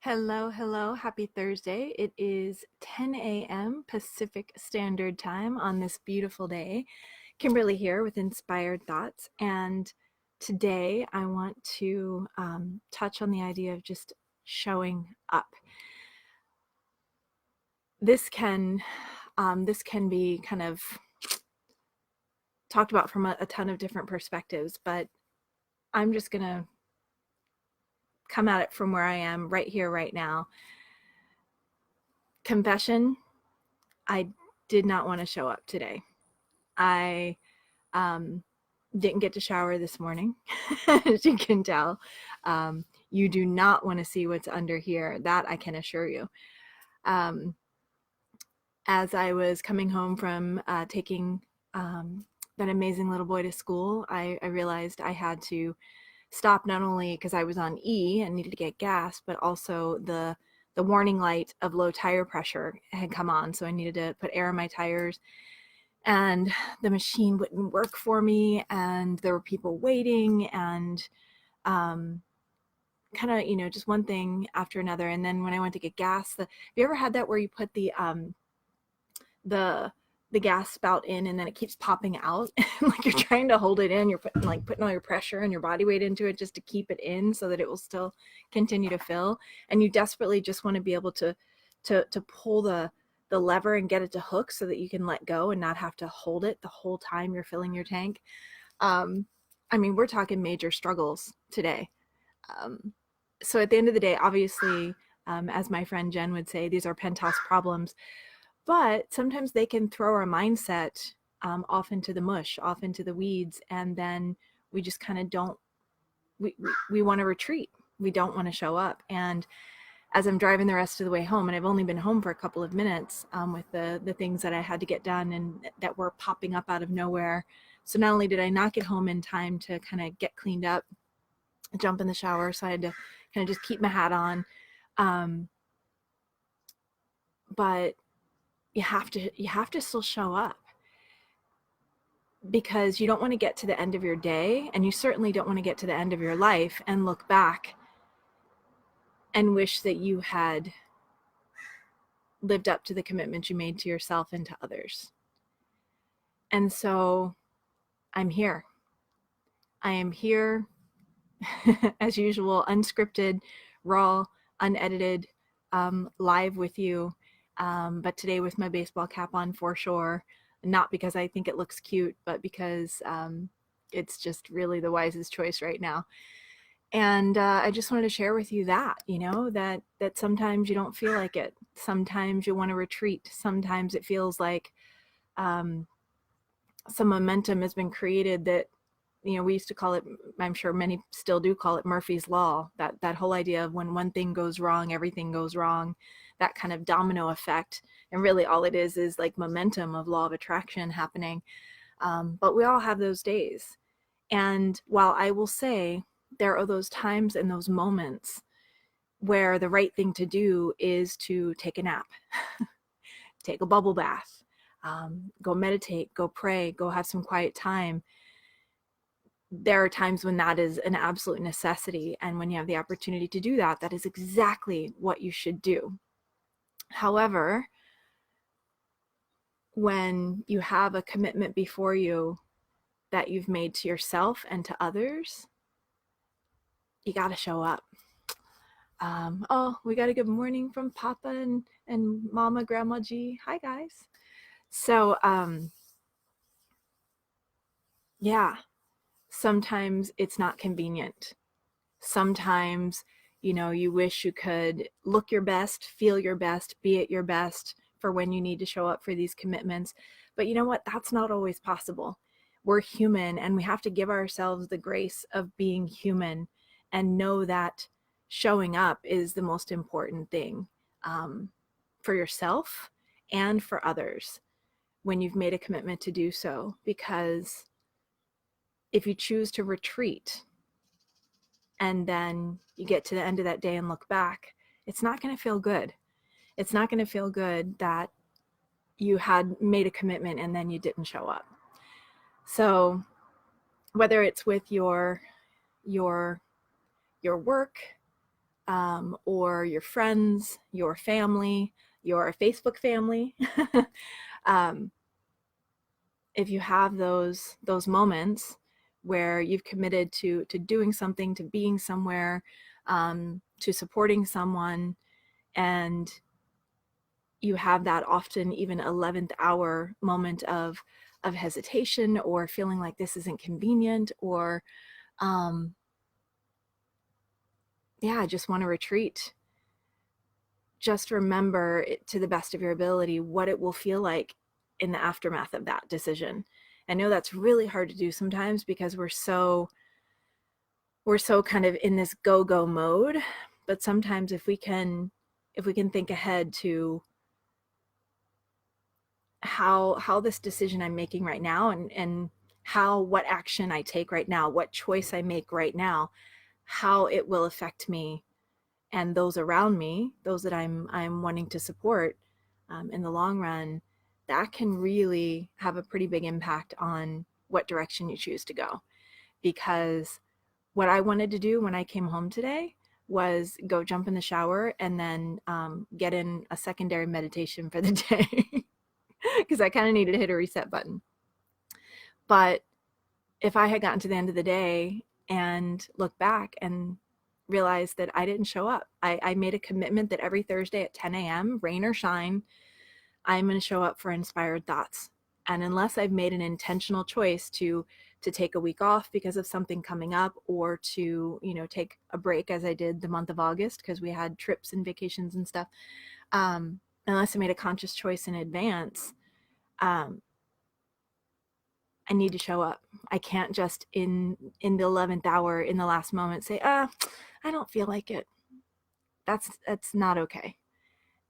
Hello, hello. Happy Thursday. It is 10 a.m. Pacific Standard Time on this beautiful day. Kimberly here with Inspired Thoughts. And today I want to touch on the idea of just showing up. This can be kind of talked about from a ton of different perspectives, but I'm just going to come at it from where I am right here, right now. Confession, I did not want to show up today. I didn't get to shower this morning, as you can tell. You do not want to see what's under here. That I can assure you. As I was coming home from taking that amazing little boy to school, I realized I had to stop, not only because I was on E and needed to get gas, but also the warning light of low tire pressure had come on. So I needed to put air in my tires, and the machine wouldn't work for me, and there were people waiting, and kind of, just one thing after another. And then when I went to get gas, have you ever had that where you put the gas spout in and then it keeps popping out? Like you're trying to hold it in, you're putting all your pressure and your body weight into it just to keep it in so that it will still continue to fill, and you desperately just want to be able to pull the lever and get it to hook so that you can let go and not have to hold it the whole time you're filling your tank. We're talking major struggles today. So at the end of the day, obviously, as my friend Jen would say, these are penthouse problems, but sometimes they can throw our mindset off into the mush, off into the weeds, and then we just kind of don't, we want to retreat. We don't want to show up. And as I'm driving the rest of the way home, and I've only been home for a couple of minutes with the things that I had to get done and that were popping up out of nowhere. So not only did I not get home in time to kind of get cleaned up, jump in the shower, so I had to kind of just keep my hat on. But you have to still show up, because you don't want to get to the end of your day, and you certainly don't want to get to the end of your life and look back and wish that you had lived up to the commitments you made to yourself and to others. And so I'm here. I am here as usual, unscripted, raw, unedited, live with you. But today with my baseball cap on, for sure. Not because I think it looks cute, but because it's just really the wisest choice right now. And I just wanted to share with you that, that sometimes you don't feel like it. Sometimes you want to retreat. Sometimes it feels like some momentum has been created that, we used to call it, I'm sure many still do call it, Murphy's Law, that whole idea of when one thing goes wrong, everything goes wrong, that kind of domino effect. And really all it is like momentum of law of attraction happening. But we all have those days. And while I will say there are those times and those moments where the right thing to do is to take a nap, take a bubble bath, go meditate, go pray, go have some quiet time. There are times when that is an absolute necessity. And when you have the opportunity to do that, that is exactly what you should do. However, when you have a commitment before you that you've made to yourself and to others, you got to show up. We got a good morning from Papa and Mama, Grandma G. Hi, guys. So, yeah, sometimes it's not convenient. Sometimes, you wish you could look your best, feel your best, be at your best for when you need to show up for these commitments. But you know what? That's not always possible. We're human, and we have to give ourselves the grace of being human and know that showing up is the most important thing for yourself and for others when you've made a commitment to do so. Because if you choose to retreat and then you get to the end of that day and look back, it's not going to feel good. It's not going to feel good that you had made a commitment and then you didn't show up. So whether it's with your work, or your friends, your family, your Facebook family. If you have those moments where you've committed to doing something, to being somewhere, to supporting someone, and you have that often even 11th hour moment of hesitation, or feeling like this isn't convenient, or I just want to retreat. Just remember it, to the best of your ability, what it will feel like in the aftermath of that decision. I know that's really hard to do sometimes because we're so kind of in this go mode, but sometimes if we can think ahead to how this decision I'm making right now, and what action I take right now, what choice I make right now, how it will affect me and those around me, those that I'm wanting to support in the long run, that can really have a pretty big impact on what direction you choose to go. Because what I wanted to do when I came home today was go jump in the shower and then get in a secondary meditation for the day because I kind of needed to hit a reset button. But if I had gotten to the end of the day and looked back and realized that I didn't show up, I made a commitment that every Thursday at 10 a.m., rain or shine, I'm going to show up for Inspired Thoughts. And unless I've made an intentional choice to take a week off because of something coming up, or to, take a break as I did the month of August because we had trips and vacations and stuff, unless I made a conscious choice in advance, I need to show up. I can't just in the 11th hour, in the last moment, say, I don't feel like it. That's not okay.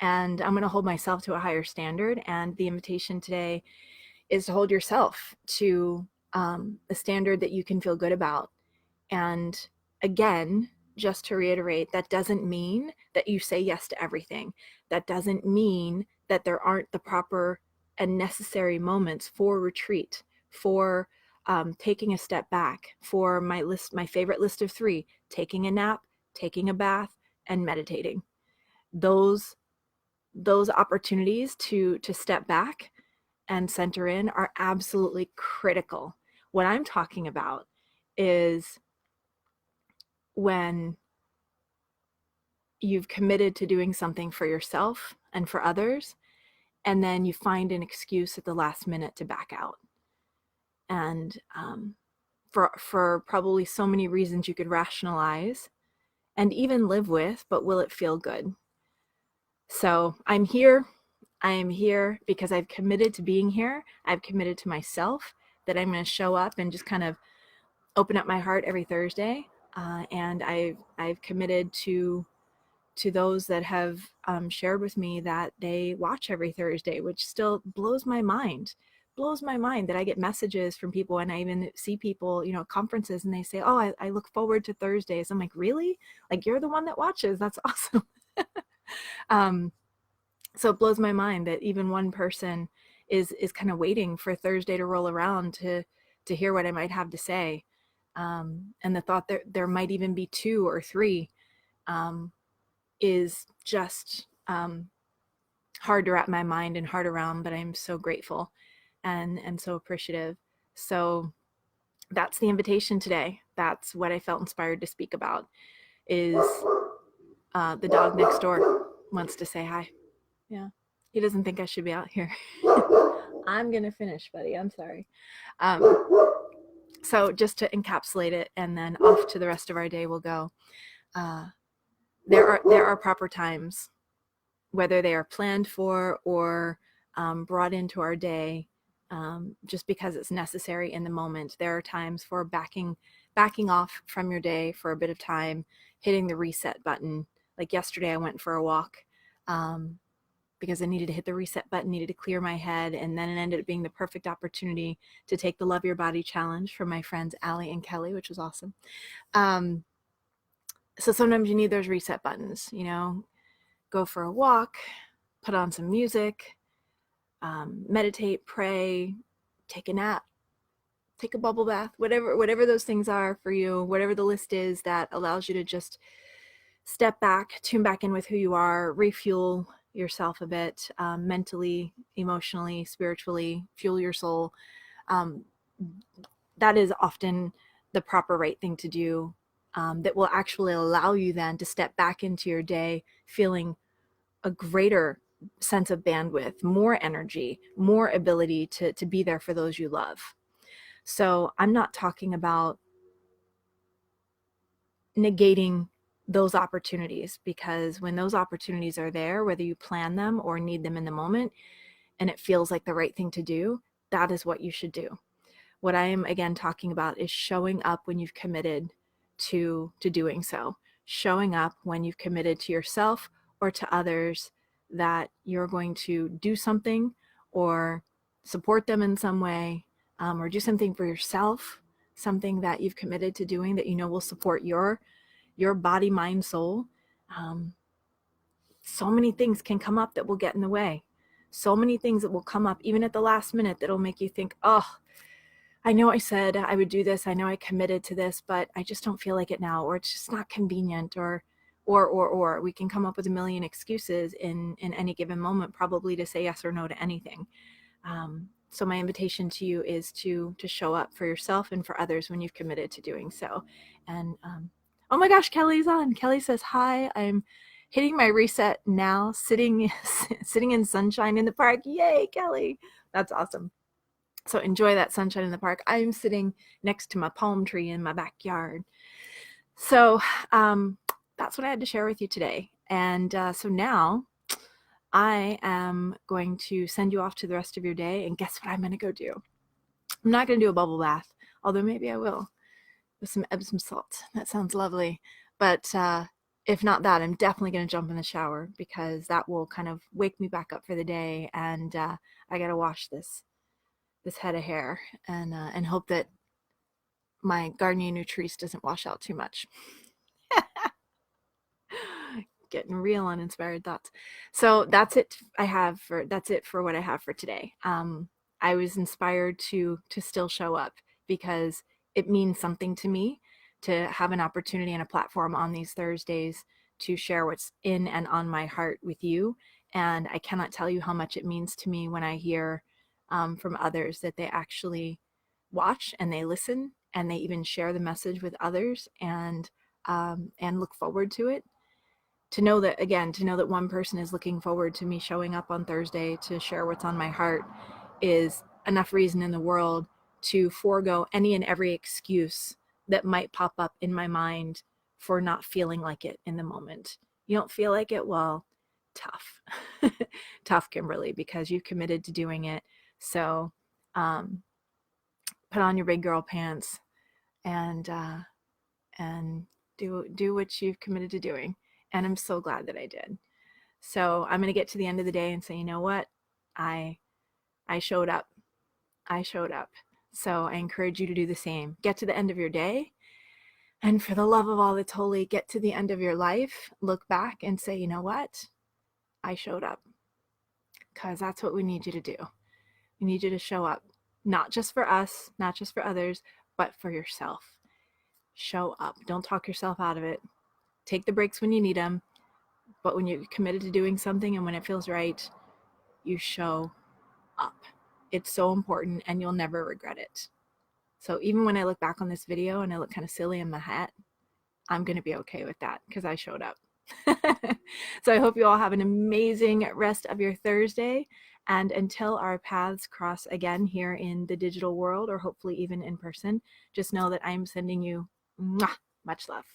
And I'm going to hold myself to a higher standard. And the invitation today is to hold yourself to a standard that you can feel good about. And again, just to reiterate, that doesn't mean that you say yes to everything. That doesn't mean that there aren't the proper and necessary moments for retreat, for taking a step back, for my favorite list of 3, taking a nap, taking a bath, and meditating. Those opportunities to step back and center in are absolutely critical. What I'm talking about is when you've committed to doing something for yourself and for others, and then you find an excuse at the last minute to back out. And for probably so many reasons you could rationalize and even live with, but will it feel good? So I'm here. I am here because I've committed to being here. I've committed to myself that I'm going to show up and just kind of open up my heart every Thursday. And I've committed to those that have shared with me that they watch every Thursday, which still blows my mind. Blows my mind that I get messages from people, and I even see people, at conferences, and they say, "Oh, I look forward to Thursdays." I'm like, really? Like, you're the one that watches? That's awesome. So it blows my mind that even one person is kind of waiting for Thursday to roll around to hear what I might have to say. And the thought that there might even be 2 or 3 is just hard to wrap my mind and heart around, but I'm so grateful and so appreciative. So that's the invitation today. That's what I felt inspired to speak about, is the dog next door wants to say hi. Yeah. He doesn't think I should be out here. I'm going to finish, buddy. I'm sorry. So just to encapsulate it, and then off to the rest of our day we'll go. There are proper times, whether they are planned for or brought into our day, just because it's necessary in the moment. There are times for backing off from your day for a bit of time, hitting the reset button. Like yesterday, I went for a walk because I needed to hit the reset button, needed to clear my head, and then it ended up being the perfect opportunity to take the Love Your Body Challenge from my friends Allie and Kelly, which was awesome. So sometimes you need those reset buttons, go for a walk, put on some music, meditate, pray, take a nap, take a bubble bath, whatever those things are for you, whatever the list is that allows you to just step back, tune back in with who you are, refuel yourself a bit, mentally, emotionally, spiritually, fuel your soul. That is often the proper right thing to do, that will actually allow you then to step back into your day feeling a greater sense of bandwidth, more energy, more ability to be there for those you love. So I'm not talking about negating those opportunities, because when those opportunities are there, whether you plan them or need them in the moment, and it feels like the right thing to do, that is what you should do. What I am again talking about is showing up when you've committed to doing so. Showing up when you've committed to yourself or to others that you're going to do something or support them in some way, or do something for yourself, something that you've committed to doing that you know will support your body, mind, soul. So many things can come up that will get in the way. So many things that will come up even at the last minute that'll make you think, oh, I know I said I would do this. I know I committed to this, but I just don't feel like it now, or it's just not convenient, or we can come up with a million excuses in any given moment, probably to say yes or no to anything. So my invitation to you is to show up for yourself and for others when you've committed to doing so. And oh my gosh, Kelly's on. Kelly says, hi, I'm hitting my reset now, sitting in sunshine in the park. Yay, Kelly. That's awesome. So enjoy that sunshine in the park. I'm sitting next to my palm tree in my backyard. So that's what I had to share with you today. And so now I am going to send you off to the rest of your day. And guess what I'm going to go do? I'm not going to do a bubble bath, although maybe I will, with some Epsom salt. That sounds lovely. But if not that, I'm definitely going to jump in the shower, because that will kind of wake me back up for the day. And I got to wash this head of hair and hope that my Garnier Nutrice doesn't wash out too much. Getting real uninspired thoughts. So that's it. That's it for what I have for today. I was inspired to still show up, because it means something to me to have an opportunity and a platform on these Thursdays to share what's in and on my heart with you. And I cannot tell you how much it means to me when I hear from others that they actually watch and they listen and they even share the message with others, and look forward to it. To know that one person is looking forward to me showing up on Thursday to share what's on my heart is enough reason in the world to forego any and every excuse that might pop up in my mind for not feeling like it in the moment. You don't feel like it? Well, tough. Tough, Kimberly, because you've committed to doing it. So put on your big girl pants and do what you've committed to doing. And I'm so glad that I did. So I'm going to get to the end of the day and say, you know what? I showed up. I showed up. So I encourage you to do the same. Get to the end of your day. And for the love of all that's holy, get to the end of your life. Look back and say, you know what? I showed up. Because that's what we need you to do. We need you to show up. Not just for us, not just for others, but for yourself. Show up. Don't talk yourself out of it. Take the breaks when you need them, but when you're committed to doing something and when it feels right, you show up. It's so important, and you'll never regret it. So even when I look back on this video and I look kind of silly in my hat, I'm going to be okay with that because I showed up. So I hope you all have an amazing rest of your Thursday. And until our paths cross again here in the digital world, or hopefully even in person, just know that I'm sending you much love.